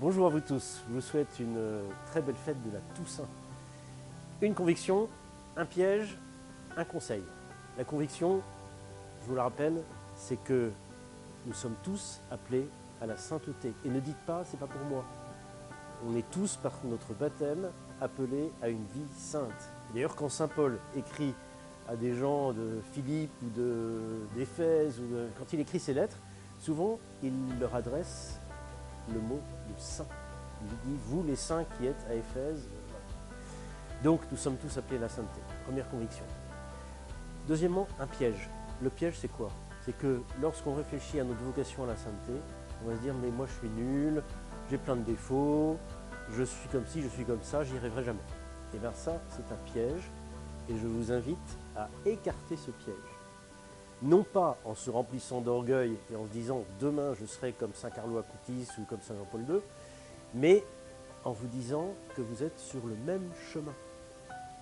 Bonjour à vous tous, je vous souhaite une très belle fête de la Toussaint. Une conviction, un piège, un conseil. La conviction, je vous la rappelle, c'est que nous sommes tous appelés à la sainteté. Et ne dites pas, c'est pas pour moi. On est tous, par notre baptême, appelés à une vie sainte. D'ailleurs, quand saint Paul écrit à des gens de Philippe ou d'Éphèse, quand il écrit ses lettres, souvent il leur adresse le mot de saint. Il dit, vous les saints qui êtes à Éphèse. Donc nous sommes tous appelés à la sainteté. Première conviction. Deuxièmement, un piège. Le piège, c'est quoi? C'est que lorsqu'on réfléchit à notre vocation à la sainteté, on va se dire, mais moi je suis nul, j'ai plein de défauts, je suis comme ci, je suis comme ça, j'y arriverai jamais. Et bien ça, c'est un piège, et je vous invite à écarter ce piège. Non pas en se remplissant d'orgueil et en se disant demain je serai comme saint Carlo Acutis ou comme saint Jean-Paul II, mais en vous disant que vous êtes sur le même chemin,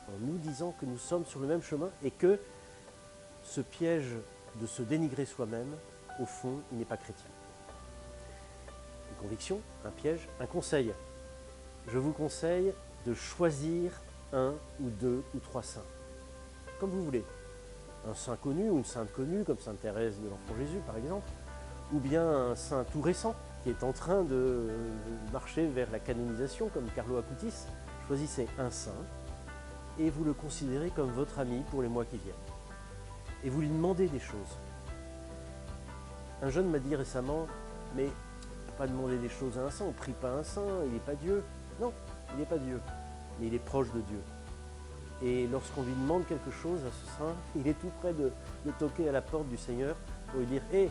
en nous disant que nous sommes sur le même chemin et que ce piège de se dénigrer soi-même, au fond, il n'est pas chrétien. Une conviction, un piège, un conseil. Je vous conseille de choisir un ou deux ou trois saints, comme vous voulez. Un saint connu ou une sainte connue, comme sainte Thérèse de l'Enfant Jésus par exemple, ou bien un saint tout récent qui est en train de marcher vers la canonisation, comme Carlo Acutis. Choisissez un saint et vous le considérez comme votre ami pour les mois qui viennent. Et vous lui demandez des choses. Un jeune m'a dit récemment, mais on ne peut pas demander des choses à un saint, on ne prie pas un saint, il n'est pas Dieu. Non, il n'est pas Dieu, mais il est proche de Dieu. Et lorsqu'on lui demande quelque chose à ce saint, il est tout près de toquer à la porte du Seigneur pour lui dire « Hé,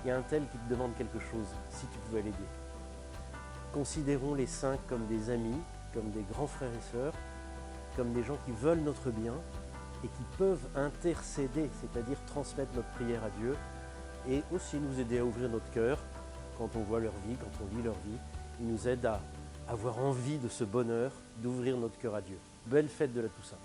il y a un tel qui te demande quelque chose, si tu pouvais l'aider. » Considérons les saints comme des amis, comme des grands frères et sœurs, comme des gens qui veulent notre bien et qui peuvent intercéder, c'est-à-dire transmettre notre prière à Dieu et aussi nous aider à ouvrir notre cœur quand on voit leur vie, quand on lit leur vie. Ils nous aident à avoir envie de ce bonheur, d'ouvrir notre cœur à Dieu. Belle fête de la Toussaint.